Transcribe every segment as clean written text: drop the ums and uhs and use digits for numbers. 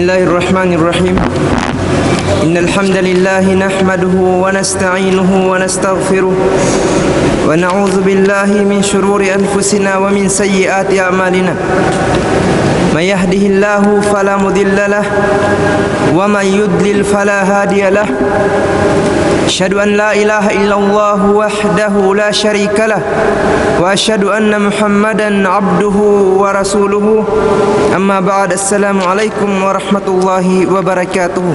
الله الرحمن الرحيم إن الحمد لله نحمده ونستعينه ونستغفره ونعوذ بالله من شرور أنفسنا ومن سيئات أعمالنا من يهده الله فلا مضل له ومن يضلل فلا هادي له أشهد أن لا إله إلا الله وحده لا شريك له وأشهد أن محمدا عبده ورسوله أما بعد السلام عليكم ورحمة الله وبركاته.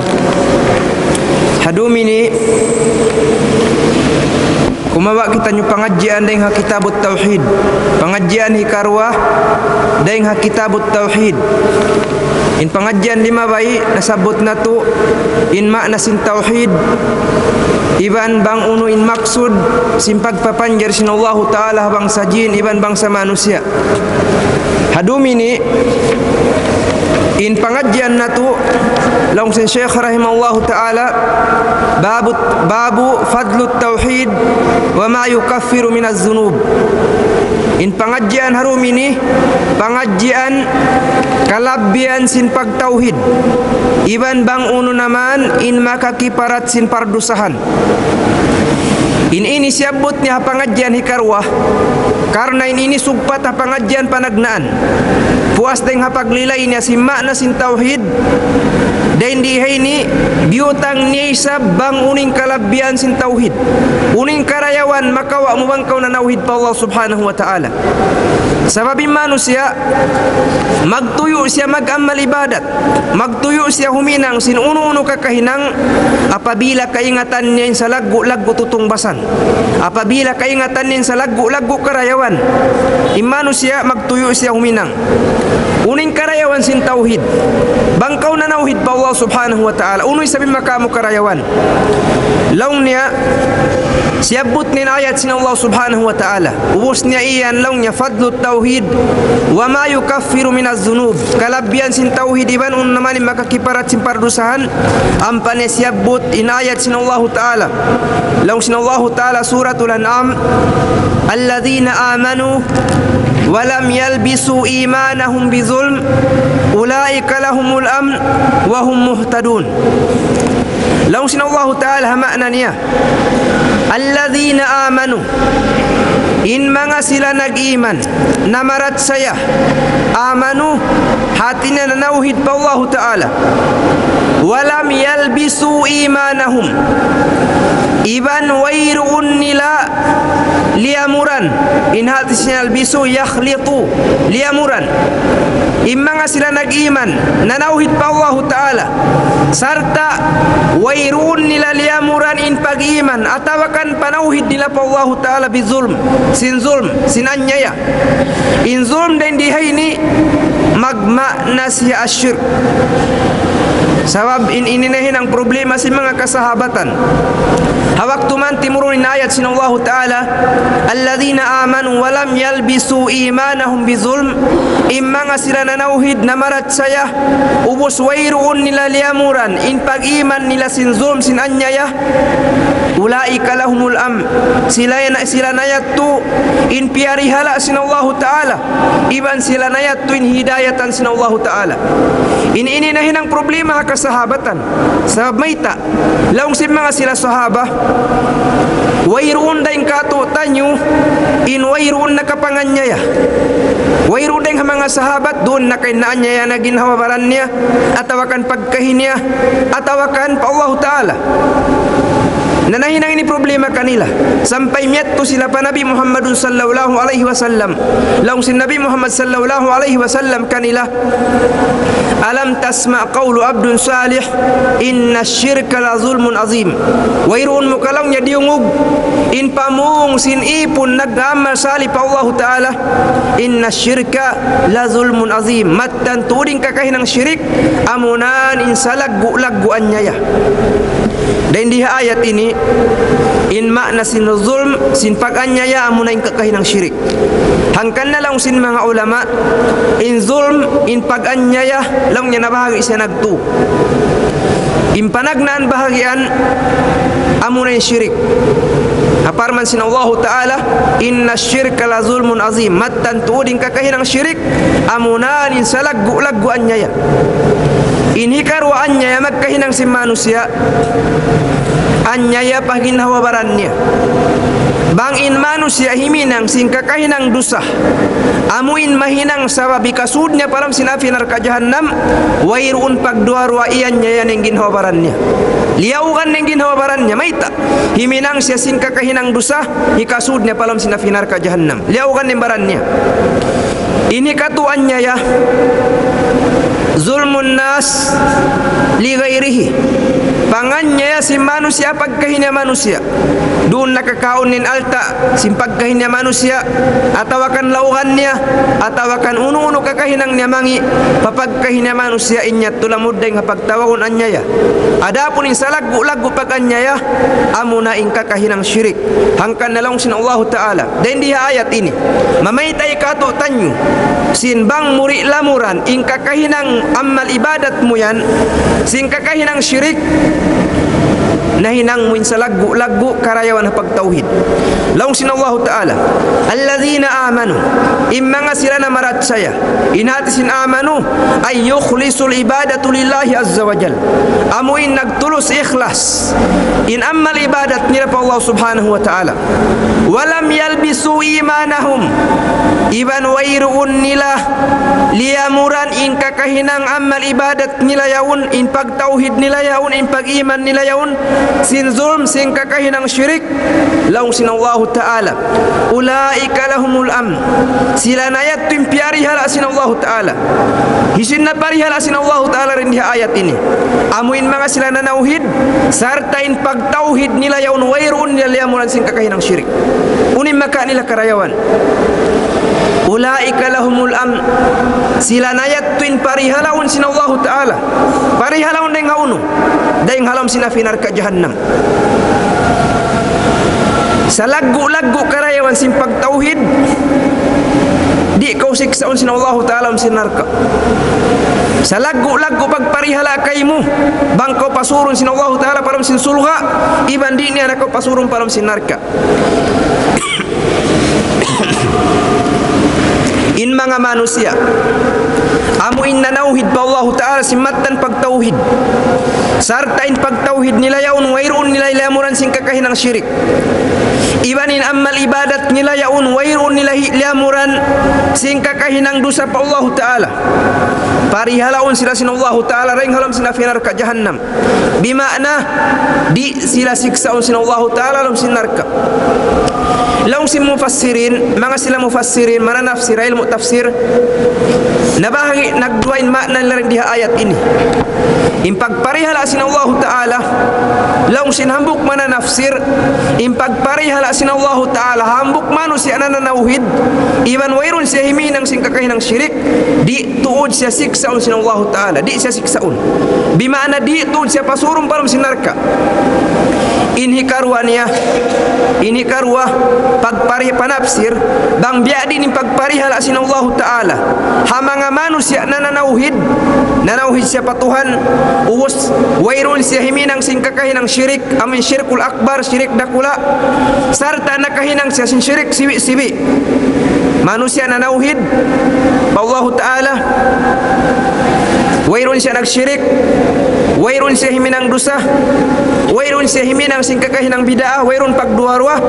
Hadumini kumawa kita nyu pengajian dengan kitabut tauhid, pengajian hikarwah dengan kitabut tauhid. In pengajian lima bayi nasabut natu in makna sin tauhid iban bang unu in maksud simpag papanjar sin Allah Ta'ala bangsa jin iban bangsa manusia. Hadumini in pengajian natu long sin Syekh rahimahullahu ta'ala babu fadlut tauhid wa ma yukaffiru minaz zunub. In pengajian harum ini pengajian kalabian sin pagtauhid iban bang unu naman in maka kiparat sin pardusahan. Ini siabutnya pengajian hikarwah karena ini sugpat pengajian panagnaan puas dengan hapaglilainya si makna sin tauhid dan ini biutang ni isa bang uning kalabian sin tauhid uning karayawan maka wa mubangkaw na nauhid pa Allah subhanahu wa ta'ala. Sababin manusia magtuyo siya mag-amal ibadat, magtuyo siya huminang sin uno-uno kakahinang apabila kaingatan niya sa lagu-lagu tutungbasan, apabila kaingatan niya sa lagu-lagu karayawan manusia magtuyo siya huminang uning karayawan sin tauhid bangkaw na nauhid pa Allah subhanahu wa ta'ala. Unoy sabi makamu karayawan laung niya siabut nin ayat sin Allah subhanahu wa ta'ala ubus niya iyan laung niya fadlut tauhid wa ma yukaffiru minaz zunub kalabian sin tauhid iban naman makakiparat sin pardusahan ampane siabut in ayat sin Allah ta'ala laung sin Allah ta'ala suratul an'am alladzina amanu walam yalbisu imanahum bizulm ulaika lahumul amn wa hum muhtadun. Laung sin Allah ta'ala makna niya alladzina amanu in mga sila nag-iman namarat saya amanu hatinya nanauhid pa Allah ta'ala walam yalbisu imanahum iban wayruun nila liamuran in hatisnya albisu yakhlitu liamuran imanga sila nag-iman nanauhid pa Allah ta'ala sarta wayruun nila liamuran in pag-iman atawakan panauhid nila pa Allah ta'ala bizulm sin anyaya in zulm din dihay ni magmakna siya asyirk. Sabab ininahin ang problema si mga kasahabatan. Hawak tuman timurunin ayat sin Allah Ta'ala alladzina amanu walam yalbisu imanahum bizulm imma nga sila nanauhid na marat saya ubos wayruun nila liamuran in pag-iman nila sin zulm sin anyaya ulaika lahumul am sila nayattu in piarihala sin Allah Ta'ala iban sila nayattu in hidayatan sin Allah Ta'ala. Ininahin ang problema kasahabatan sabab mayta laung si mga sila sahaba wayruun daing katutanyo in wayruun nakapanganyaya wayruun daing mga sahabat doon na kainaanyaya na ginhawabaran niya atawakan pagkahin niya atawakan pa Allah Ta'ala. Nanahinang ini problema kanila sampai miyatto sila pa Nabi Muhammad sallallahu alaihi wasallam laung si Nabi Muhammad sallallahu alaihi wasallam kanila alam tasma' qawlu abdun salih inna syirka la zulmun azim wayruun mo kalaung niya diungog in pamung sin ipon nag-amal salih pa Allah Ta'ala inna syirka la zulmun azim mattan tuding kakahinang syirik amunan in salaggu-lagguan niya. Dan di ayat ini in makna sin zulm sin pag-anyaya amunan in kakahinang syirik. Hangkan na lang sin mga ulama in zulm in pag-anyaya lang niya nabahagi siya nagtu in panagnaan bahagian amunan syirik. Aparman sin Allah Ta'ala inna syirka la zulmun azim mattan tuuding kakahinang syirik amunan in salaggu-lagguan niya. Ini karwaannya ya magkahinang si manusia anya ya paginawa barannya bangin manusia himinang singkakahinang dusah amuin mahinang sababi kasudnya palam sinafinar ka jahannam wairun pagduarwa iyannya yan yang ginhawa barannya liaukan yang ginhawa barannya maita himinang siya singkakahinang dusah hikasudnya palam sinafinar ka jahannam liaukan yang barannya ini katuannya ya zulmun nas li ghairihi pangannya ya si manusia pagkahinnya manusia doon nakakaunin alta simpagkahinnya manusia atawakan lauhannya atawakan uno-uno kakahinang niya mangi papagkahinnya manusia inyat tulamud deng hapagtawon anya ya adapun insalagu-lagu paganya ya amuna ing kakahinang syirik hangkan nalong sin Allah Ta'ala dan di ayat ini mamaitay kato tanyo sinbang muri lamuran ing kakahinang amal ibadat mo yan sing kakahinang syirik nahinang mo sa lagu karayawan na pagtauhid laong sin Allah Ta'ala alladhina amanu imma nga sila na marat saya inati sin amanu ay yukhlisul ibadatu lillahi azza wa jal amuin nagtulus ikhlas in amal ibadat nila pa Allah subhanahu wa ta'ala walam yalbisu imanahum iban wairuun nila liyamuran in kakahinang amal ibadat nila yaun in pagtauhid nila yaun in pag-iman nila yaun sin zulm sin kakahinang syirik laung sin Allah Ta'ala ulaika lahumul amn sila nayat timpiari hala sin Allah Ta'ala hisin na pari hala sin Allah Ta'ala rin di ayat ini amuin mga sila nanauhid sarta in pagtauhid nila yaun wairun nila liyamuran sin kakahinang syirik unim maka nila karayawan ulaika lahumul amn sila nayat tuin parihalaun sin Allah Ta'ala parihalaun deng haunu deng halam sinafinar ka jahannam sa lagu-lagu karayawan sin pagtauhid di kau siksaun sin Allah Ta'ala sinar ka sa lagu-lagu pagparihala kaimu bang kau pasurun sin Allah Ta'ala param sin sulga iban di niya na kau pasurun param sinar ka in mga manusia amuin nanauhid pa Allah Ta'ala simatan pagtauhid sartain pagtauhid nila yaun wairun nila ilamuran sing kakahinang syirik ibanin amal ibadat nila yaun wairun nila ilamuran sing kakahinang dosa pa Allah Ta'ala parihalaun sila sin Allah Ta'ala ring halam sinafinar ka jahannam bimakna di sila siksaun sin Allah Ta'ala alam sinarka laung si mufassirin mga sila mufassirin mana nafsir ilmu tafsir nabahagi nagduain makna nila di ayat ini impagparihala sin Allah Ta'ala laung sinhambuk mana nafsir impagparihala sin Allah Ta'ala hambuk manusia na nanauhid iban wairun siya himinang sing kakahinang syirik di tuod siya siksaun sin Allah Ta'ala di siya siksaun bimana di tuod siya pasurong param sinarka ini karwa pagpari panapsir bang biadi ni pagparihala sin Allah Ta'ala hamanga manusia na nanauhid siya patuhan uwos wairun siya himinang sing kakahinang syirik amin syirkul akbar syirik dakula sarta nakahinang siya sin syirik sibi manusia na nanauhid pa Allah Ta'ala wairun siya nagsyirik wairun siya himinang dosa wairun siya himinang sing kakahinang bidaah wairun pagduarwa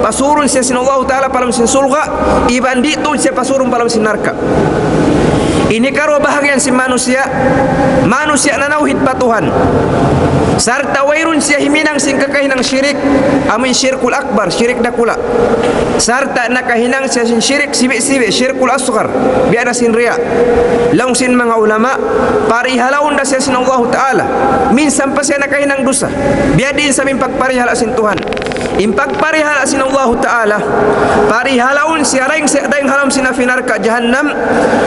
pasurun siya sin Allah Ta'ala palam sin sulga iban dito siya pasurun palam sin narka ini karwa bahagian si manusia nanauhid patuhan sarta wairun siya himinang sing kakahinang syirik amin syirkul akbar syirik dakula sarta nakahinang siya sin syirik sibi syirkul asghar biana sin riya laung sin mga ulama parihalaun da siya sin Allah Ta'ala minsan pa siya nakahinang dosa biadin sa min pagparihala sin Tuhan impagparihala sin Allah Ta'ala parihalaun siya ring halam sinafinar ka jahannam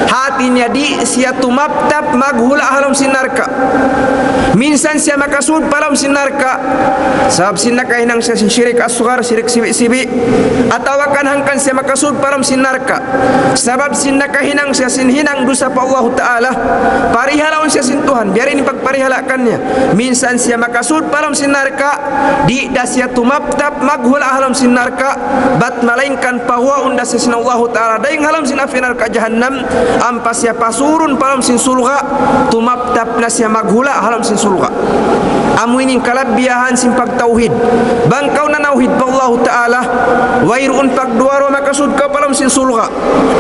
hati niya di siya tumaptap maghula halam sinarka minsan siya makasud palam sinarka sabab sinakahinang siya sin syirik asghar syirik sibi atawakan hangkan siya makasud palam sinarka sabab sinakahinang siya sinhinang dosa pa Allah Ta'ala parihalaon siya sin Tuhan biar ini pagparihalakannya minsan siya makasud palam sinarka di da siya tumaptap maghul ahlam sin narka bat malainkan pawa unda sin Allah taala daing halam sin afi narka jahannam ampas ya pasurun palam sin sulga tumaptap nasya maghula halam sin sulga amu ini kalabiahan sin pag tauhid bangkau na nauhid pa Allah taala wairun pag duaro makasud ka palam sin sulga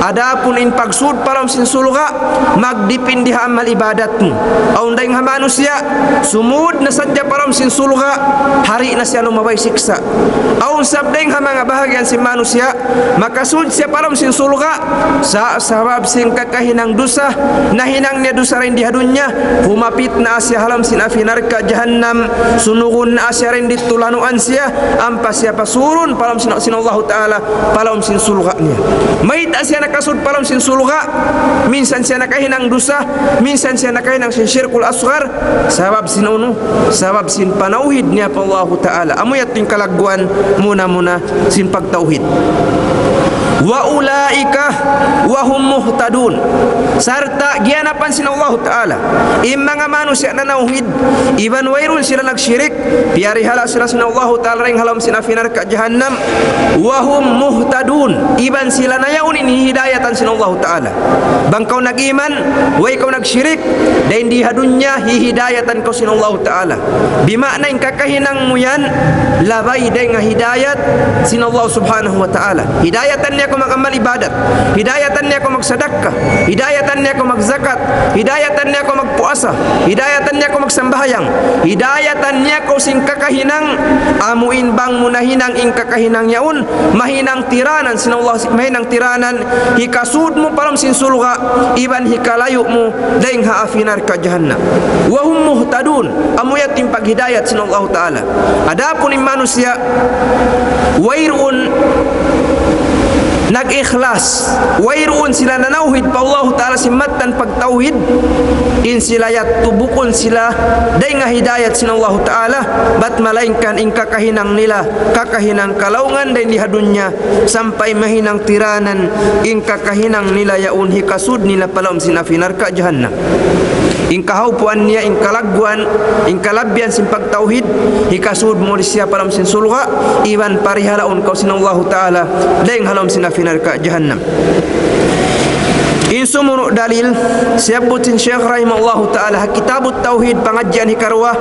adapun in pagsud palam sin sulga magdipin di amal ibadatmu aun daing ha manusia sumud na sadya palam sin sulga hari na siya lumabay siksa aun sabdaing ha mga bahagian si manusia makasud siya palam sin sulga sa sabab sin kakahinang dusa na hinang niya dusa rin di hadunya humapit na asya halam sin afi narka jahannam sunugun na asya rin ditulanuan siya ampas siya pasurun palam sin Allah taala palam sin sulga niya may asya nakasud palam sin sulga minsan siya nakahinang dusa minsan siya nakahinang sin syirkul asghar sabab sin uno sabab sin panauhid niya pa Allah taala amuyat ting kalagguan muna sin pagtauhid wa ulaika wa hum muhtadun sarta gianapan sin Allah taala mga manusia na nauhid iban wairun sila nagsyirik piari hala sila sin Allah taala ring halam sin afinar ka jahannam wa hum muhtadun iban sila nayaun ini hidayatan sin Allah taala bangkau nagiman wa ikaw nagsyirik dain di hadunya hidayatan ko sin Allah taala bimakna in kakahinang mo yan labay day nga hidayat sin Allah subhanahu wa taala hidayatan niya ko magamal ibadat hidayatan niya ko magsadakah hidayatan niya ko magzakat hidayatan niya ko magpuasa hidayatan niya ko magsambahayang hidayatan niya ko sing kakahinang amuin bang munahinang ing kakahinang yaun mahinang tiranan sin Allah mahinang tiranan hikasud mo palam sin sulga iban hikalayo mo daing haafinar ka jahannam wa hum muhtadun amuyat tim paghidayat sin Allah taala adapun in manusia wairun nag-ikhlas wairuun sila nanauhid pa Allah taala simatan pagtauhid in sila yatubukon sila day nga hidayat sin Allah taala bat malainkan ing kakahinang nila kakahinang kalaungan day di hadunya sampai mahinang tiranan ing kakahinang nila yaun hikasud nila palam sin afinar ka jahannam ing kahaupuan niya ing kalagguan ing kalabyan sin pagtauhid hikasud mo siya palam sin sulga iban parihalaon kau sin Allah taala daing halam sin afinar ka jahannam in sumunu dalil siabutin syekh rahimahullahu ta'ala kitabut tauhid pengajian hikarwa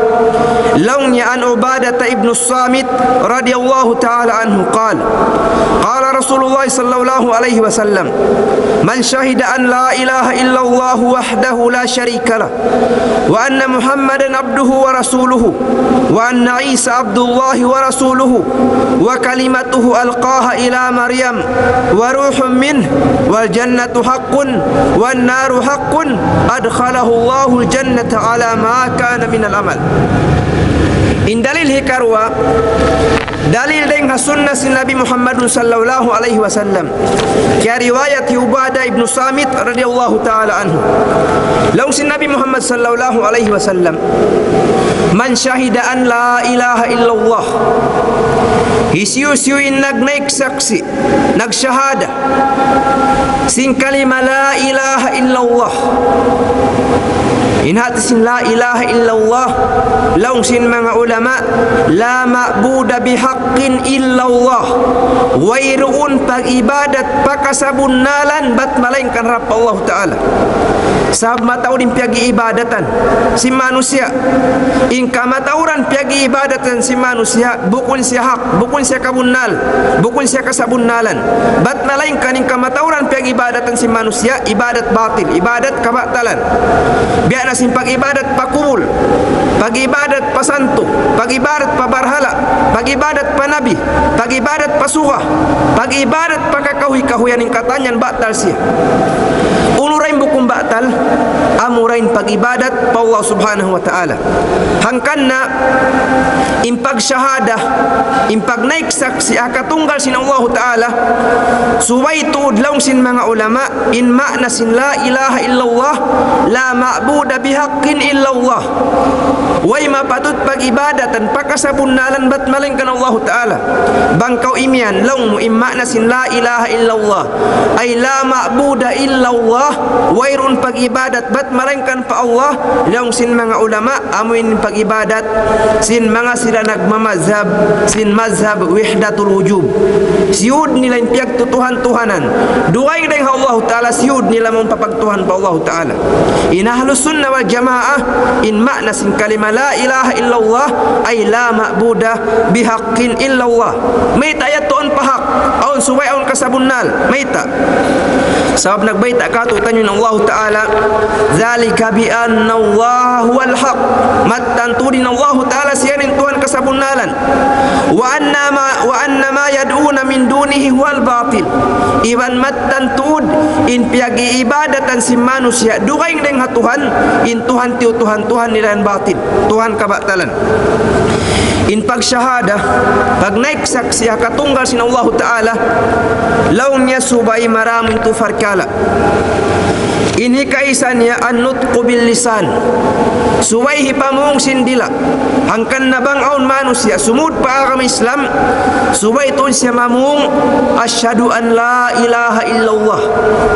laungnya an Ubadah ibn Samit radhiyallahu ta'ala anhu qala Rasulullah sallallahu alaihi wasallam man syahida an la ilaha illallah wahdahu la syarika lah wa anna Muhammadan abduhu wa rasuluhu wa anna Isa abdullahi wa rasuluhu wa kalimatuhu alqaha ila Maryam wa ruhun minh wal jannatu haqqun wan naru haqqun adkhalahu Allahul jannata ala ma kana minal amal in dalil hikarwa dalil dengan sunnah sin Nabi Muhammad sallallahu alaihi wasallam ya riwayat Ubadah ibn Samit radhiyallahu taala anhu law sin Nabi Muhammad sallallahu alaihi wasallam man syahida an la ilaha illallah hisiu-siuin nagnaik saksi nagsyahada sin kalima la ilaha illallah in hatisin la ilaha illallah laung sin mga ulama la ma'buda bihaqqin illallah wairuun pag-ibadat pakasabunnalan bat malainkan rap Allah ta'ala sahab matau din piagi ibadatan si manusia in kamatauran piagi ibadatan si manusia bukun siya hak bukun siya kabunnal bukun siya kasabunnalan bat malainkan in kamatauran piagi ibadatan si manusia ibadat batil ibadat kabatalan biar nasin pag-ibadat pakubul pag-ibadat pasanto pag-ibadat pabarhala pag-ibadat panabi pag-ibadat pasuha pag-ibadat pakakahuy-kahuyan ing katanyan batal siya ulurain bukum batal amurain pag-ibadat pa Allah subhanahu wa ta'ala hangkanna impag syahada impag naik saksi akatunggal sin Allah ta'ala suway tuud laung sin mga ulama in makna sin la ilaha illallah la ma'buda bihaqqin illallah way mapatut pag-ibadatan pakasapunnalan bat malingkan Allah ta'ala bangkau imian laung mo immakna sin la ilaha illallah ay la ma'buda illallah wairun pag-ibadat bat malingkan pa Allah laung sin mga ulama amuin pag-ibadat sin mga sila mamazhab sin mazhab wahdatul wujub. Siud nila impiag tutuhan-tuhanan. Duay deng Allah Ta'ala siud nila mempapagtuhan pa Allah Ta'ala. In ahlus sunnah wal jamaah in makna sin kalimah la ilaha illallah ay la ma'budah bihaqqin illallah. Maita ayat tuon pahak aun subay aun kasabunnal maita. Sabab nagbaita ka tutanyo ng Allah Ta'ala zalika bi anna Allah huwal haq. Matantudin Allah Ta'ala siyanin Tuhan kasabunnalan. Wa anna ma yad'una min dunihi huwal batil. Iwan mattantud in piagi ibadatan si manusia dukaing deng hatuhan in Tuhan tiu Tuhan nilan batil. Tuhan kabatalan. In pagsyahada pag naik saksi katunggal sin Allah Ta'ala laun niya subay maraming tufarkala. Ini kaisannya an-nutqu bil lisan. Suway hipamung sindila. Hangkan nabang aun manusia sumud pa agama Islam. Suway tun siya mamung asyhadu an la ilaha illallah.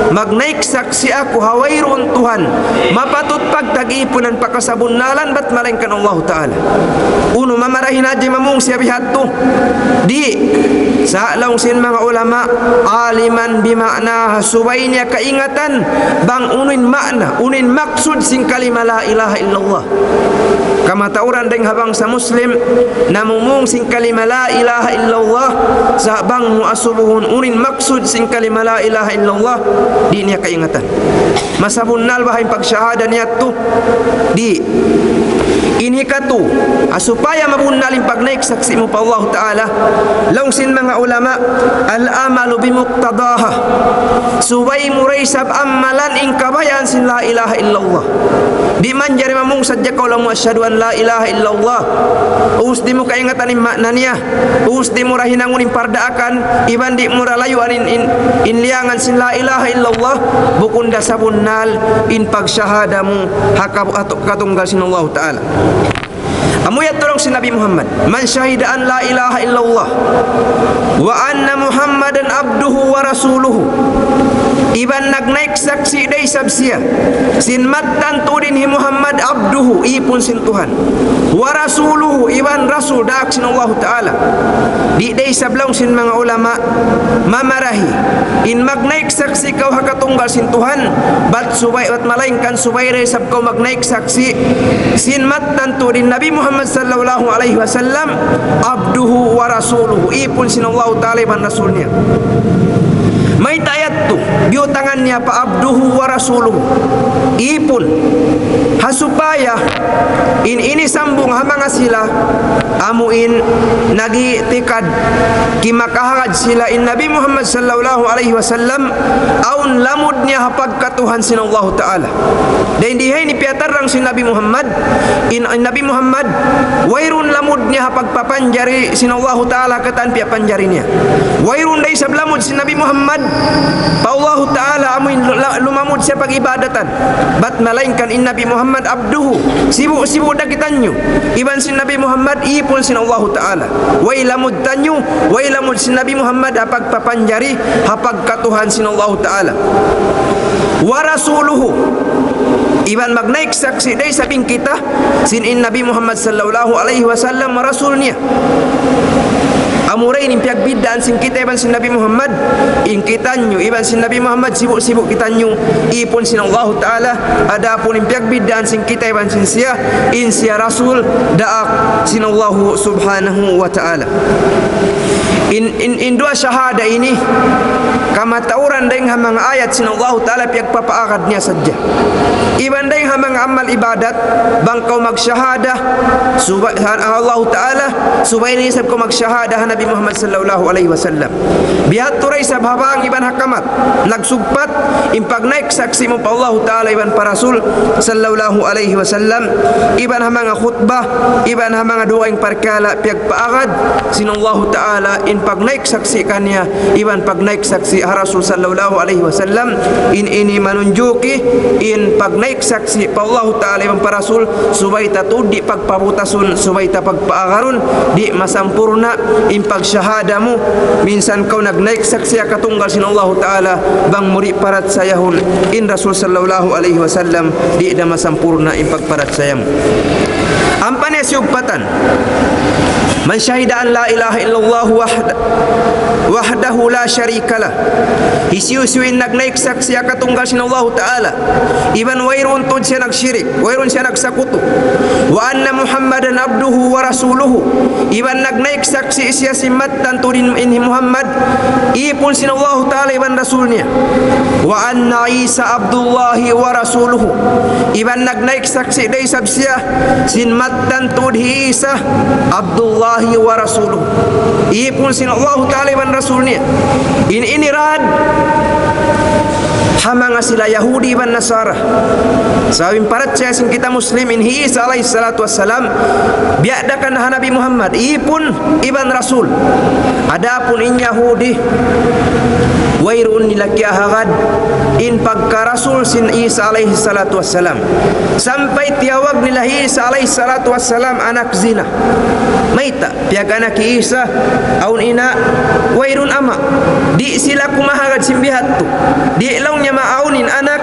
Magnaik saksi aku hawairun Tuhan. Mapatut pagtagipunan pakasabunnalan bat malengkan Allah Ta'ala. Uno mamarahin aja mamung siya bihatu. Di sa laung sin mga ulama aliman bimakna suway niya kaingatan bang unin makna unin maksud sing kalimah la ilaha illallah. Kama tauran deng habang sa muslim namumung sing kalimah la ilaha illallah sa bang muasubuhun unin maksud sing kalimah la ilaha illallah di niya kaingatan. Masabunnal bahay pagsyahada niya tu di ini katu supaya mabunnalin pag naik saksi mo pa Allah Ta'ala laung sin mga ulama al-amalu bimuqtadaha suway muray sab amalan in kabayan sin la ilaha illallah. Di man jari mamung sadya kau lamu asyhadu an la ilaha illallah us di mo kaingatan in makna niya us di mo rahinangun in pardaakan iban di mo ralayuan in liangan sin la ilaha illallah bukunda sabunnal in pagsyahada mo hakab atok katunggal sin Allah Ta'ala. Amuyat tolong si Nabi Muhammad man syahida an la ilaha illallah wa anna Muhammadan abduhu wa rasuluhu. Iban nagnaik saksi day sabsiya sin mattan tudin hi Muhammad abduhu ipun sin Tuhan wa rasuluhu iban rasul daak sin Allah Ta'ala. Di day sablaung sin mga ulama mamarahi in magnaik saksi kau hakatunggal sin Tuhan bat subay at malaingkan subay ray sab kau magnaik saksi sin mattan tudin Nabi Muhammad sallallahu alaihi wasallam abduhu wa rasuluhu ipun sin Allah Ta'ala iban rasulnya. May tayat tu biyo tangannya pa abduhu wa rasuluhu ipun hasupaya ini sambung hamanga sila amuin nagi tikad kimakahagad sila in Nabi Muhammad sallallahu alaihi wasallam aun lamudnya hapag katuhan sin Allah Ta'ala. Dan dihay ni piatarang sin Nabi Muhammad in Nabi Muhammad wairun lamudnya hapag papanjari sin Allah Ta'ala katan pia panjarinya wairun day sablamud sin Nabi Muhammad pa Allah Ta'ala amuin lumamud siya pag-ibadatan bat malaingkan in Nabi Muhammad abduhu sibu-sibu dakitanyo iban sin Nabi Muhammad ipun sin Allah Ta'ala way lamud tanyo way lamud sin Nabi Muhammad hapag papanjari hapag katuhan sin Allah Ta'ala wa rasuluhu iban magnaik saksi day sabing kita sin in Nabi Muhammad sallallahu alaihi wasallam rasulnya. Amuray nimpiag biddaan sin kita iban sin Nabi Muhammad in kitanyo iban sin Nabi Muhammad sibuk-sibuk kitanyo ipun sin Allah Ta'ala adapun nimpiag biddaan sin kita iban sin siya in siya rasul daak sin Allah subhanahu wa ta'ala. In dua syahada ini kamatauran deng hamang ayat sin Allah Ta'ala piag papaakad niya sadya iban deng hamang amal ibadat bang kau magsyahada Allah Ta'ala subay ni sab kau magsyahada Nabi Muhammad sallallahu alaihi wasallam bihat turay sa habang iban hakamat nagsugpat impag naik saksi mo pa Allah Ta'ala iban pa rasul sallallahu alaihi wasallam iban hamang khutbah iban hamang duaing parkala piag paakad sin Allah Ta'ala in pag naik saksi kanya iban pag naik saksi Rasul sallallahu alaihi wasallam ini manunjuki in pag naik saksi pa Allah Ta'ala iban pa rasul subay tatu di pagpabutasun subay ta pagpaagarun di masampurna in pagsyahada mo minsan kau nagnaik saksi katunggal sin Allah Ta'ala bang muri parat sayahun in Rasul sallallahu alaihi wasallam di da masampurna in pagparat sayam ampan siugpatan Man syahida an la ilaha illallah wahdahu la syarikalah. Hisiu-siuin nagnaik saksi akatunggal sin Allah Ta'ala. Iban wairun tun siya nagsyirik, wairun siya nagsakuto. Wa anna Muhammadan abduhu wa rasuluhu. Iban nagnaik saksi siya simatan tudin ini Muhammad ipun sin Allah Ta'ala iban rasulnya. Wa anna Isa abdullahi wa rasuluhu. Iban nagnaik saksi day sabsiya sinmatan tudhi Isa abdullahi wa rasuluhu. Ipun sin Allah Ta'ala iban rasulnya. Ini rad hamanga sila Yahudi iban Nasara. Sawin parat saya sing kita muslimin hi Isa alaihi salatu wassalam biadakan Nabi Muhammad ipun iban rasul. Adapun in Yahudi wairun nilaki ahagad in pagka rasul sin Isa alaihi salatu wassalam sampai tiawag nila Isa alaihi salatu wassalam anak zina. Maita piag anak Isa aun ina wairun ama di sila kumahagad simbihat tu di ilawnya maaunin anak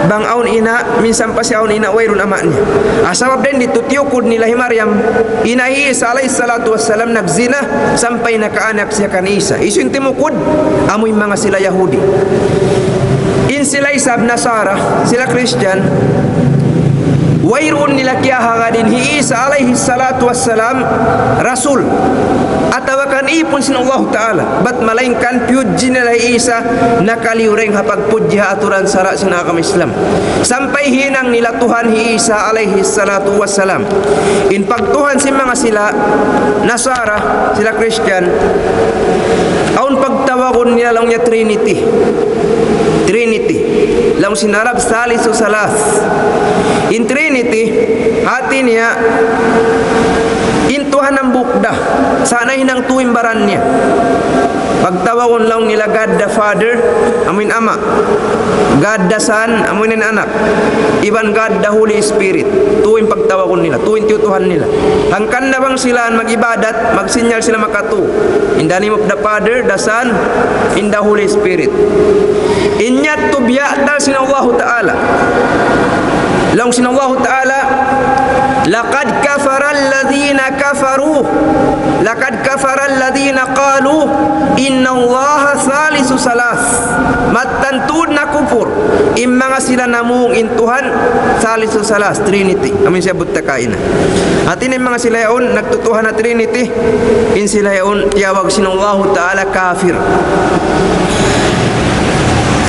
bang aun ina minsan pa si aun ina wairun amaknya. Asabab din ditutiukod nila Maryam ina Isa alaihi salatu wassalam nagzina sampai nakaanak siya kan Isa. Isu yung timukod amoy mga sila Yahudi. In sila isab Nasara, sila Christian, wairun nila kiyahangadin hi Isa alaihi salatu wassalam rasul. Atawakan ipon sin Allah Ta'ala bat malaingkan piyudji nila Isa nakaliureng hapagpudji aturan sara sin akam Islam sampai hinang nila Tuhan hi Isa alaihi salatu wassalam. In pagtuhan si mga sila Nasara, sila Christian, aun pagtawagon nila lang niya Trinity lang sinarab salisu salas. In Trinity hati niya intuhan ng bukda sana hinang tuwimbaran niya. Pagtawagon lang nila God the Father amin ama, God the Son amin anak, iban God the Holy Spirit. Tuwing pagtawagon nila, tuwing tiutuhan nila. Hangkan na bang sila magibadat, magsinyal sila makatu in the name of the Father, the Son, in the Holy Spirit. Inyat to biya'tal sin Allah Ta'ala lang sin Allah Ta'ala laqad kafara alladhina qalu inna Allaha salisu salas. Matantud na kufur imanga sila namung intuhan salisu salas, Trinity amin siya buttakain. Atin mga sila yaon nagtutuhan na Trinity in sila yaon tiyawag sin Allah Ta'ala kafir.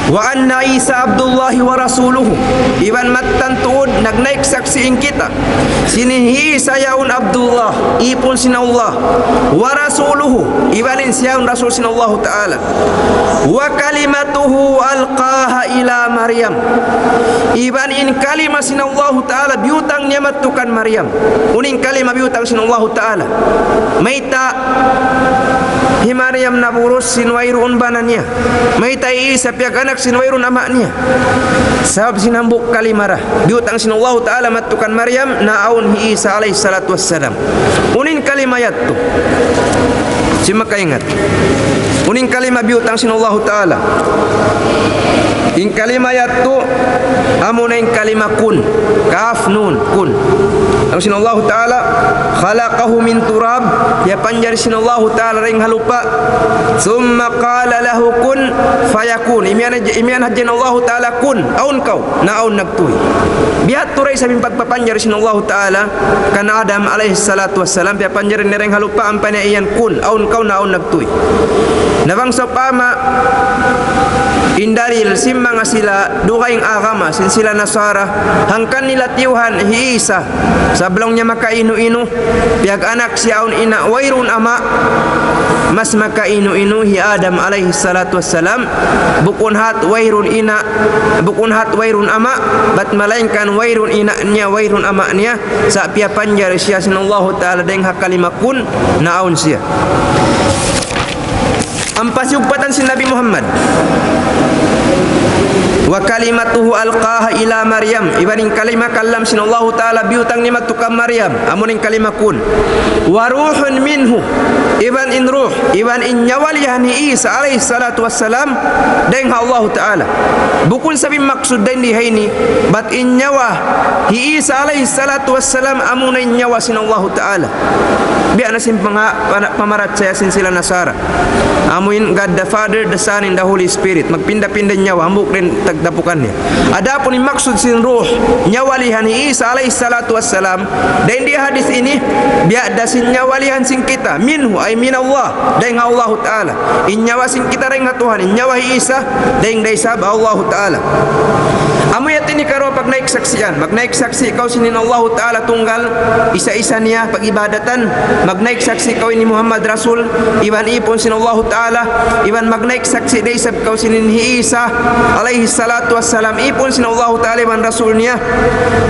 Wa anna Isa abdullahi wa rasuluhu. Iban mattantuod nagnaik saksiin kita sinihi sayaun Abdullah ipon sin Allah wa rasuluhu ibanin siyaun rasul sin Allah Ta'ala wa kalimatuhu alqaha ila Maryam. Iban in kalima sin Allah Ta'ala biutang niya matukan Maryam. Uning kalima biutang sin Allah Ta'ala maita hi Maryam naburus sin wairun bananya maita Isa piag anak sin wairun amaknya. Sabab sinambuk kalimara biutang sin Allah Ta'ala matukan Maryam naun hi Isa alaihi salatu wassalam. Unin kalimayat tu sima kaingat unin kalima biutang sin Allah Ta'ala in kalimayat tu amuna in kalima kun kaf nun kun. Ang sin Allah Ta'ala khalaqahu min turab ya panjar sin Allah Ta'ala ring halupa summa qala lahu kun fayakun. Imian hajjan Allah Ta'ala kun aun kau na aun nagtuy. Bihat turay sa pagpapanjar sin Allah Ta'ala kan Adam alaihi salatu wassalam ya panjar ni ring halupa ampanya iyan kun aun kau na aun nagtuy. Nabang sopama indaril simma nga sila dukaing agama sin sila Nasara hangkan nila tiuhan hi Isa sablong niya makainu-inu piag anak siyaon ina wairun ama mas makainu-inu hi Adam alaihi salatu wassalam bukun hat wairun ina bukun hat wairun ama bat malainkan wairun ina niya wairun ama niya sa pia panjar siya sin Allah Ta'ala deng hakalima kun naon siya. Ampasiugpatan si Nabi Muhammad. Wa kalimatuhu alqaha ila Maryam, ibaning kalima kallam sin Allah taala biutang ni matukam Maryam, amuning kalima kun. Wa ruhun minhu, iban in ruh, iban in nyawalihani Isa alaihi salatu wassalam deng Allah taala. Bukun sabi maksud den di haini bat in nyawa hi Isa alaihi salatu wassalam amunay nyawa sin Allah taala. Biar nasim pamarat saya sin sila Nasara. Amuin God the Father, the Son, and the Holy Spirit. Magpinda-pinda nyawa, hambuk rin tagdapukannya. Adapun yung maksud sin ruh, nyawalihan ni Isa alaihi salatu wassalam. Dan di hadis ini, biada sin nyawalihan sin kita. Minhu ay min Allah. Dan Allah Ta'ala. Inyawa sin kita rin nga Tuhan. Inyawa hi Isa. Dan daisab Allah Ta'ala. Amu yat ini karo pag naik saksian, mag naik saksi kau sinin Allah Ta'ala tunggal, isa-isa niya pag-ibadatan, mag naik saksi kau ini Muhammad Rasul, iban ipon sin Allah Ta'ala, iban mag naik saksi daisab kau sinin hi Isa alaihi salatu wassalam, ipon sin Allah Ta'ala iban Rasul niya,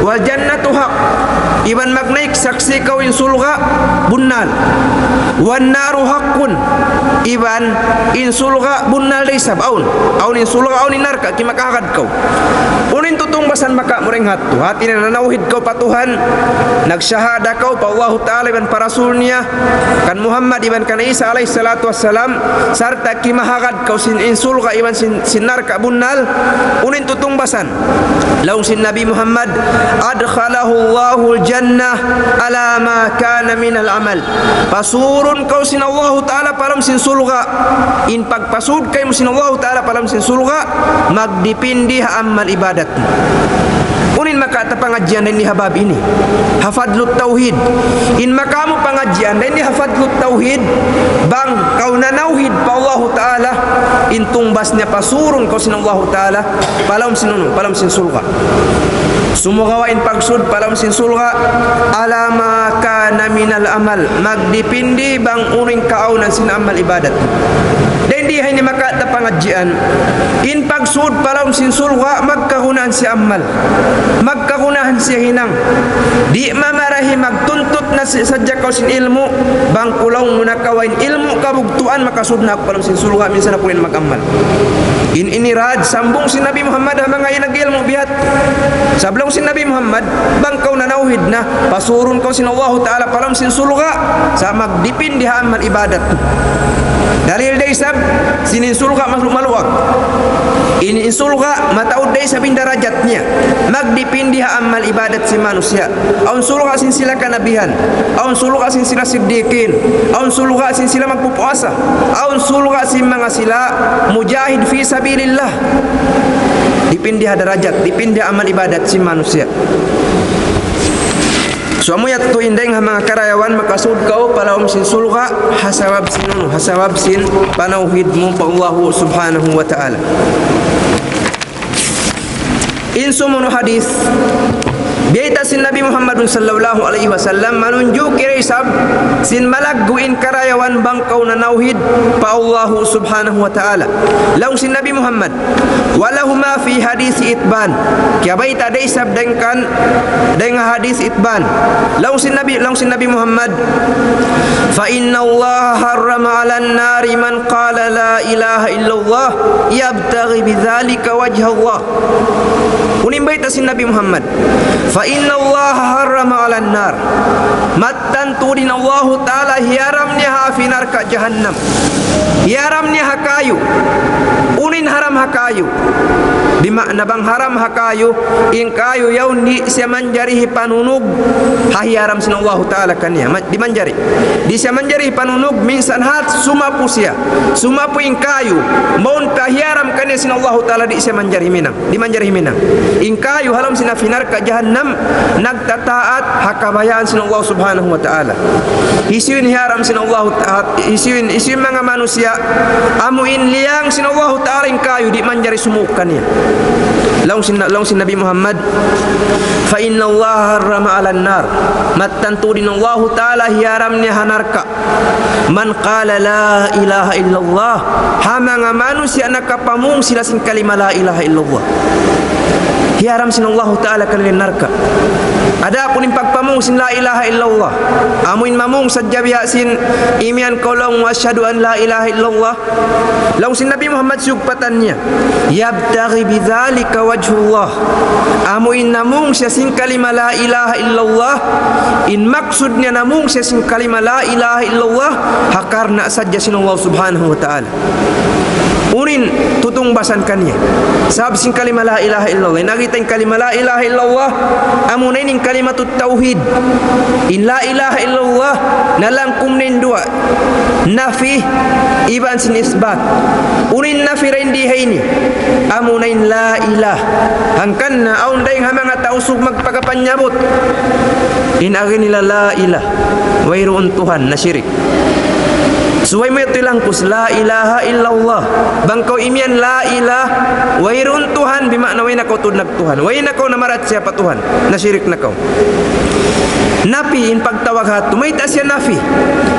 wal jannatu haq, iban mag naik saksi kau in sulga bunnal, wan naru haqqun, iban in sulga bunnal daisab, aun in sulga aun in narka, kimakakad kau. Unin tutong basan maka mureng hatu hati na nanawhid kau patuhan nagsyahada kau pa Allah Ta'ala iban para rasulnya kan Muhammad iban kan Isa alaihi salatu wassalam sarta kimahagad kau sin insul ka iban sinar ka bunnal. Unin tutong basan laung sin Nabi Muhammad adkhalahu Allahul jannah ala ma kana minal amal, pasurun kau sin Allah Ta'ala palam sin sulga in pagpasud kay mo sin Allah Ta'ala palam sin sulga magdipindi amal ibadat. Unin maka ta pengajian dan ni habab ini hafadlut tauhid in makamu pengajian dan ni hafadlut tauhid bang kau nanauhid pa Allah Ta'ala intung basnya pasurun kau sin Allah Ta'ala palam sin sulga sumugawa in pagsud palam sin sulga alama kana minal amal magdipindi bang uring kaunan sin amal ibadat. Dan di ini maka ta pengajian in pagsud palam sin sulga magkahunahan si amal, magkahunahan si hinang, di mamarahi magtuntut na sadya kau sin ilmu bang kulaw munakawain ilmu kabugtuan makasud na palam sin sulga minsan na pulin magamal. Ini rad sambung si Nabi Muhammad mga inagilmu bihat sablong si Nabi Muhammad bang kau nanauhid na pasurun kau sin Allah Ta'ala palam sin sulga sa magdipin di amal ibadat. Dalil day sab sinin sulga makhluk maluwag ini sulga mataud day sabin darajatnya magdipindi amal ibadat si manusia. Aun sulga sin sila kanabihan, aun sulga sin sila siddiqin, aun sulga sin sila magpupuasa, aun sulga sin mga sila mujahid fi sabilillah. Dipindi derajat, dipindi amal ibadat si manusia. Suamu ya tu indeng mga karayawan makasud kau palawam sin sulga hasawab sin panauhidmu pa Allah subhanahu wa ta'ala. Insumunu hadis biaita sin Nabi Muhammad sallallahu alaihi wasallam manunjuk kirisab sin malagguin karayawan bangkau na nauhid pa Allah subhanahu wa ta'ala. Laung sin Nabi Muhammad walahuma fi hadis itban kya baita daisab dengkan dengan hadis itban. Laung sin Nabi Muhammad fa inna Allah harrama 'alan nari man qala la ilaha illallah yabtaghi bidzalika wajha Allah. Unim baita sin Nabi Muhammad fa inna Allah harrama 'alan nar mattan tudin Allah Ta'ala hiaramnya hafinar ka jahannam, hiaramnya hakayu, unin haram hakayu bimakna bang haram hakayu in kayu yaun di siya manjarihi panunug hahiaram sin Allah Ta'ala kanya di manjari di siya manjarihi panunug minsan hat sumapu siya sumapu in kayu maun pahiaram kanya sin Allah Ta'ala di siya manjarihi minang di manjarihi minang in kayu halam sinafinar ka jahannam nagtataat hakabayaan sin Allah subhanahu wa ta'ala. Isiwin hiaram sin Allah isiwin mga manusia amuin liang sin Allah ta'ala in kayu di manjari sumukan niya. Laung sin Nabi Muhammad fa inna Allah harrama 'alan nar mattantu din Allah ta'ala hiaram niya hanarka man qala la ilaha illallah hamanga manusia nakapamung sila sin kalima la ilaha illallah. hiaram sin Allah Ta'ala kalian narka. Ada pun pagpamung sin la ilaha illallah. Amuin mamung sadja biha sin imian kolong wa asyhadu an la ilaha illallah. Laung sin Nabi Muhammad sugpatannya. Yabtaghi bidzalika wajhullah. Amuin namung sia sin kalima la ilaha illallah. In maksudnya namung sia sin kalima la ilaha illallah hakarna saja sin Allah Subhanahu wa Ta'ala. Unin tutung basankannya. Sabab sing kalimah la ilaha illallah. Nagitain kalimah la ilaha illallah. Amunain kalimatut tauhid. In la ilaha illallah nalangkum nin dua. Nafi iban sin isbat. Unin nafi rendi haini. Amunain la ilah. Hangkanna aun daing hamanga tausug magpakapanyabot. In aginila la ilah. Wairuun Tuhan na syirik. Suway mo tilangkus la ilaha illallah. Bangkau imian la ilah wairun Tuhan bimakna way nakaw tudnag Tuhan. Way nakaw namarat siapa Tuhan. Nasyirik nakaw. Nafi in pagtawag hatu may tasya nafi.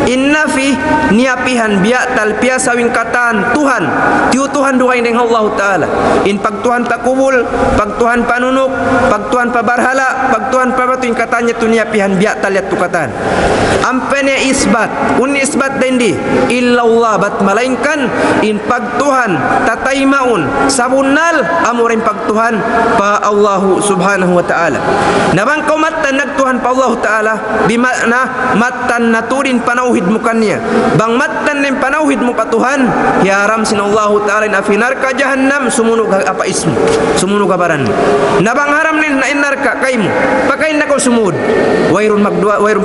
In nafi niapihan biatal piasawing katan Tuhan. Tiu Tuhan duhain dengan Allah Ta'ala. In pagtuhan pakubul, pagtuhan panunuk, pagtuhan pabarhala, pagtuhan pabatuin katanya tu niapihan biatal yat tukatan. Ampenya isbat, un isbat dendi illallah bat malainkan in pagtuhan tataimaun sabunnal amurin pagtuhan pa Allah Subhanahu wa Ta'ala. Nabang kau matan nagtuhan pa Allah Ta'ala bimakna matan naturin panauhid mukannya. Bang matan nin panauhid mo pa Tuhan hiaram sin Allah Ta'ala in afinar ka jahannam sumunog apa ismu sumunog kabaran. Nabang haram nin na inarka kaymo pakain na kau sumud wairun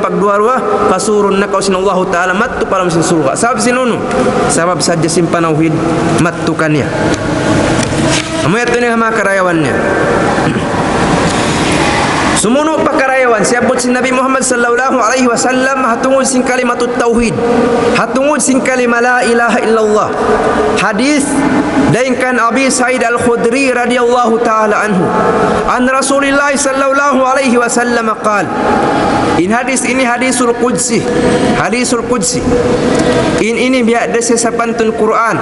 pagduarwa kasurun na kau sin Allah Ta'ala mattu palam sin surga. Sabab sinuno sabab saja sin panauhid mattukannya. Amoy ito niya mga karayawannya. Sumuno pakarayawan siabot si Nabi Muhammad sallallahu alaihi wasallam hatungod sin kalimatut tauhid. Hatungod sin kalima la ilaha illallah. Hadis daingkan Abi Sa'id Al-Khudri radhiyallahu taala anhu. An Rasulillah sallallahu alaihi wasallam qala. In hadis ini hadisul qudsi. Hadisul qudsi. In ini biada sa pantun Quran.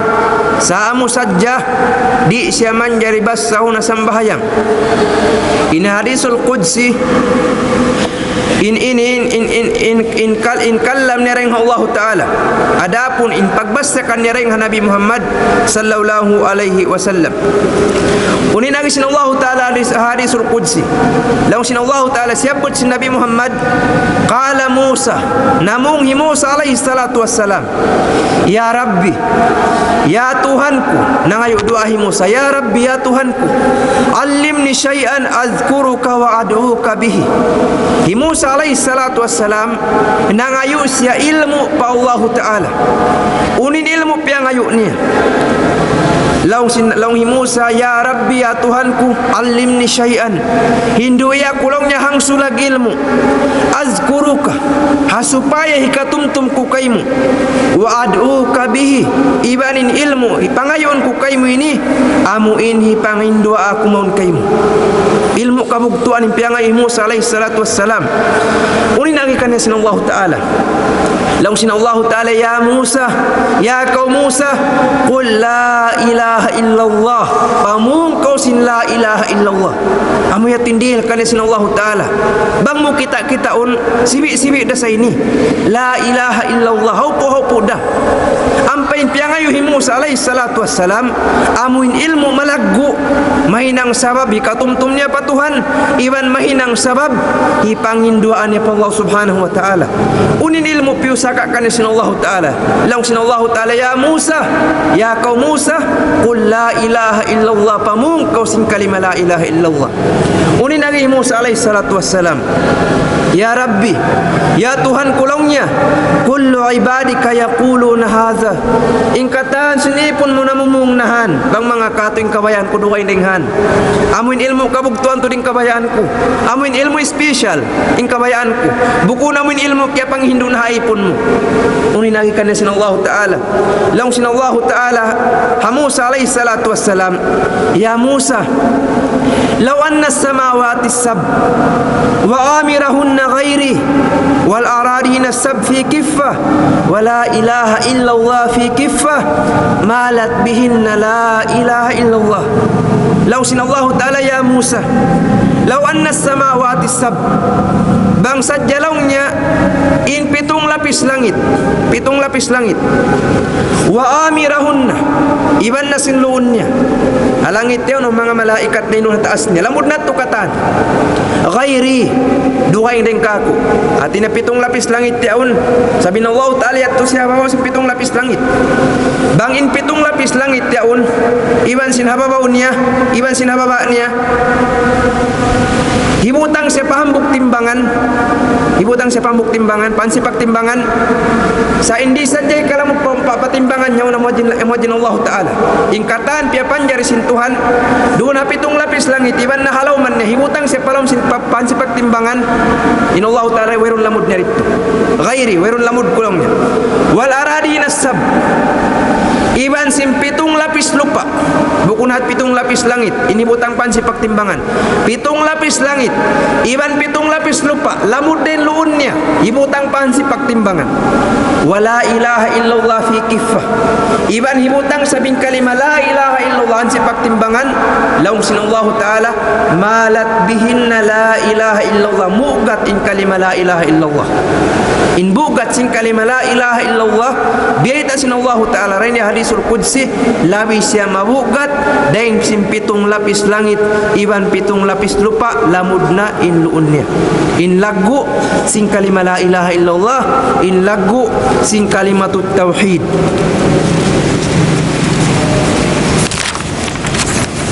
Saamu sajjah di siaman jari basahuna sambahayang. In hadisul qudsi in kallam nireng Allah Ta'ala. Adapun in pagbasakan nireng Nabi Muhammad sallallahu alaihi wasallam. Unin lagi sin Allah Ta'ala hadisul qudsi. Laung sin Allah Ta'ala siapot sin Nabi Muhammad qala Musa namung hi Musa alaihi salatu wassalam. Ya Rabbi, ya Tuhanku, nangayo doa hi Musa, ya Rabbi, ya Tuhanku, allimni syai'an azkuruka wa ad'uka bihi. Hi Musa alaihi salatu wassalam nangayo siya ilmu pa Allah Ta'ala. Unin ilmu piangayo niya. Laung hi Musa, ya Rabbi, ya Tuhanku, allimni syai'an. Hindu ya kulongnya hang sulag ilmu. Azkuruka, hasupaya hikatumtum ku kaimu. Wa ad'uka bihi, ibanin ilmu ipangayon ku kaimu ini amuin hipangin doa aku maun kaimu. Ilmu kabugtuan impiangay Musa alaihi salatu wassalam. Unin nagikannya sin Allah Ta'ala. Laung sin Allah Ta'ala, ya Musa, ya kau Musa, qul la ilaha illallah. Pamung kau sin la ilaha illallah. Amu ya tindil kannya sin Allah Ta'ala. Bang mu kita un sibi-sibi dah sa ini. La ilaha illallah. Haupo dah. Ampain piangayuhi Musa alaihi salatu wassalam amuin ilmu malaggu mahinang sabab ikatumtumnya pa Tuhan iwan mahinang sabab ipanginduaan pa Allah Subhanahu wa Ta'ala. Unin ilmu piusakakan sin Allah Ta'ala. Laung sin Allah Ta'ala, ya Musa, ya kau Musa, qul la ilaha illallah. Pamung kau sin kalima la ilaha illallah. Unin lagi Musa alaihi salatu wassalam, ya Rabbi, ya Tuhan kulongnya, kullu ibadika yaquluna hadza. Ingkatan sinipun mo namumung nahan bang mga katuing kabayan ko duhay dinghan. Amuin ilmu kabugtuan to ding kabayaan ko. Amuin ilmu special ing kabayaan ko. Buku namuin ilmu kaya pang hindu na haipon mo. Unin nagikan na sin Allah Ta'ala. Laung sin Allah Ta'ala ha Musa alaihi salatu wassalam, ya Musa, law anna as-samawati as-sab wa amirahunna ghairi wal aradina sab fi kiffah wa la ilaha illallah fi kiffah malat bihinna la ilaha illallah. Law sinallahu ta'ala ya Musa law anna as-samawati sab, bangsa jalaunya in pitung lapis langit, pitung lapis langit, wa amirahunna iban nasin luunnya halangit yun ng mga malaikat na inong taasnya lamud na tukatan ghairi duhay din kako at inapitong lapis langit yaun sabi ng Allah ta'ala yato siya babaw si pitong lapis langit bangin pitong lapis langit yaun iban sinhababaw niya iban sinhababa niya hibutang siya pahambuk timbangan, hibutang siya pahambuk timbangan, pansipak timbangan sa hindi sadya'y kalamog patimbangan niya na emojin Allah Ta'ala ingkatan piya panjari sintuhan doon na pitong lapis langit iban na halaw man niya hibutang siya palam pansipak timbangan in Allah Ta'ala werun lamud niya rito ghairi werun lamud kulong niya wal aradi nasab iban simpitong lapis lupa bukun hat pitong lapis langit ini butang pansipak timbangan pitong lapis langit iban pitong lapis lupa lamud din luunnya ibutang pansipak timbangan wala ilaha illallah fi kiffah iban hibutang sabing kalima la ilaha illallah ansipak timbangan laung sinallahu ta'ala malat bihinna la ilaha illallah mugat in kalima la ilaha illallah in bugat sin kalima la ilaha illallah biyaita sinallahu ta'ala rin hadisul qudsi labi siya mabugat daing simpitong lapis langit iban pitong lapis lupa lamudna in luunnya in lagu sin kalima la ilaha illallah in lagu sin kalimatut tauhid.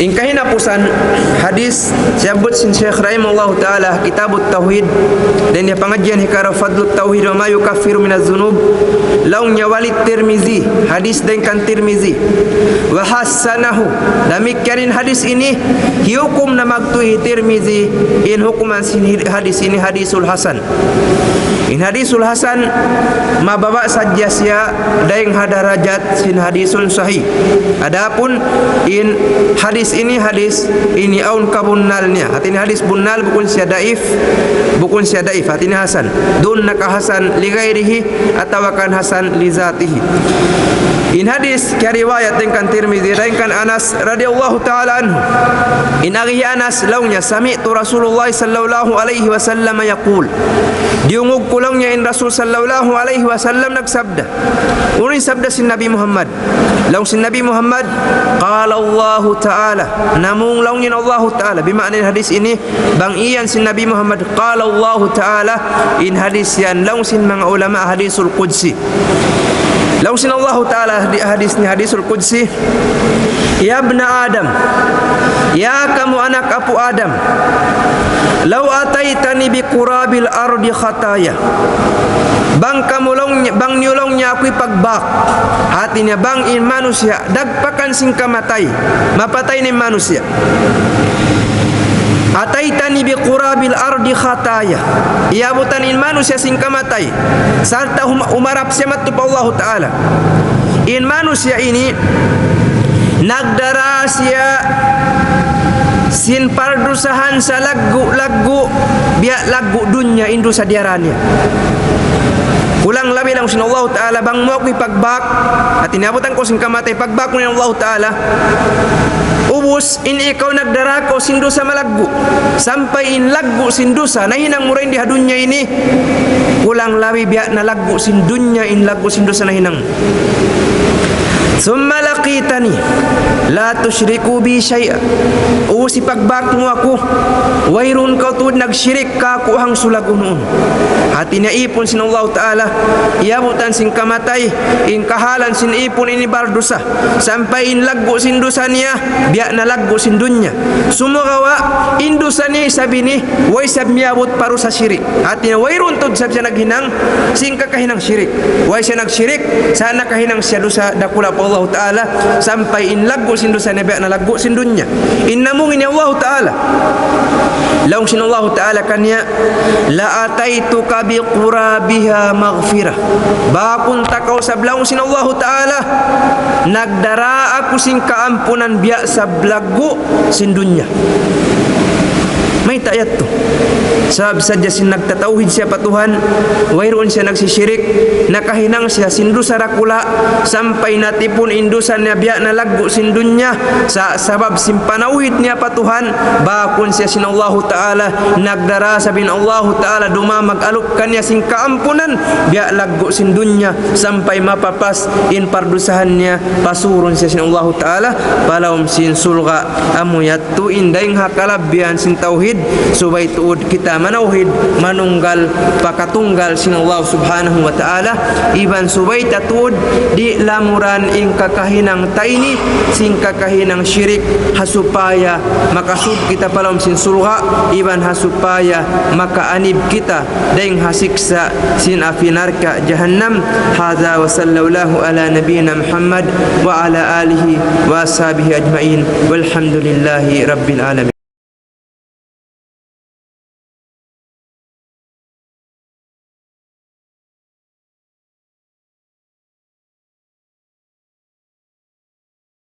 In kahinapusan hadis siyabot sin Syekh rahimahullah ta'ala kitabut tauhid dan dia pengajian hikara fadlut tauhid wa ma yukaffiru minaz zunub laung nyawali Tirmizi hadis dengan Tirmizi wa hassanahu demikian hadis ini hukum na magtuhi Tirmizi in hukuman sin hadis ini hadisul hasan in hadisul hasan mababa saja sia daing hadarajat sin hadisun sahih adapun in hadis ini aun kabunnalnya hatini hadis bunnal bukun sia daif hatini hasan dun nak hasan li ghairihi atawa kan hasan li zatihi in hadis ka riwayat dengan Tirmizi dengan Anas radhiyallahu taala anhu in aghi Anas launya sami'tu Rasulullah sallallahu alaihi wasallam yaqul diungug kulangnya in Rasul sallallahu alaihi wasallam nagsabda uri sabda sin Nabi Muhammad laung sin Nabi Muhammad qala Allah ta'ala namung laungin Allah ta'ala bimakna hadis ini bang iyan sin Nabi Muhammad qala Allah ta'ala in hadis yan laung sin mga ulama hadisul qudsi laung sin Allah ta'ala di hadis ni hadisul qudsi ya ibna Adam ya kamu anak apu Adam law ataitani bi qurabil ardi khataya bang kamulong bang nyulongnya aku pagbak hatinya bang in manusia dagpakan sing kamatay mapatay ni manusia ataitani bi qurabil ardi khataya iabutan in manusia sing kamatay sarta umarap siamat tu Allah Ta'ala in manusia ini nagdarasya sin pardusahan sa lagu biak lagu dunya indu sa diarannya ulang labi lang sin Allah Ta'ala bang mo ako'y pagbak at inabutan ko sin kamatay pagbak mo ni Allah Ta'ala ubus in ikaw nagdarako sindu sa malaggu sampai in laggu sindu sa nahinang murain di hadunya ini ulang labi biak na laggu sindunya in laggu sindu sa nahinang summa laqitani la tusyriku bi syai'a usi pagbak mo ako wairun kau tuud nagsyirik ka ako hang sulagunon hatinya ipon sin Allah Ta'ala iabutan sin kamatay in kahalan sin ipon ini bardusa sampai in laggu sin dosa niya biak na laggu sin dunya sumugawa in dosa niya sabi ni way sab miabot paru sa syirik hatinya wairun tud sab siya naghinang sin kakahinang syirik way siya nagsyirik sana kahinang siya dosa dakula po Allah Ta'ala sampai in laggu sin dosa niya biak na laggu sin dunya innamungin ni Allah Ta'ala laung sin Allah Ta'ala kanya la ataituka bi qurabiha maghfirah bakun takaw sablaung sin Allah Ta'ala nagdara aku sing kaampunan biak sablagu sin dunya may tayat to. Sabab sadya sin nagtatauhid siya patuhan, wayroon siya nagsisyirik, nakahinang siya sindu sa rakula, sampay natipon indusan niya biya na laggo sin dunya, sa sabab sin panauhid niya patuhan, bakon siya sin Allah Ta'ala, nagdarasa bin Allah Ta'ala, dumamag alop kanya sin kaampunan, biya laggo sin dunya, sampay mapapas in pardusahan niya, pasuron siya sin Allah Ta'ala, palawm sin sulga, amuyat tu indayng hakalabyan sin tauhid, subay tuod kita manauhid, manunggal, pakatunggal sin Allah Subhanahu wa Ta'ala, iban subay tatuod, di lamuran ing kakahinang taini, sin kakahinang syirik, hasupaya makasud kita palawm sin sulga, iban hasupaya makaanib kita, daing hasiksa sin afinarka jahannam. Hadha wa sallallahu ala nabiyina Muhammad wa ala alihi wa ashabihi ajma'in, walhamdulillahi rabbil alamin.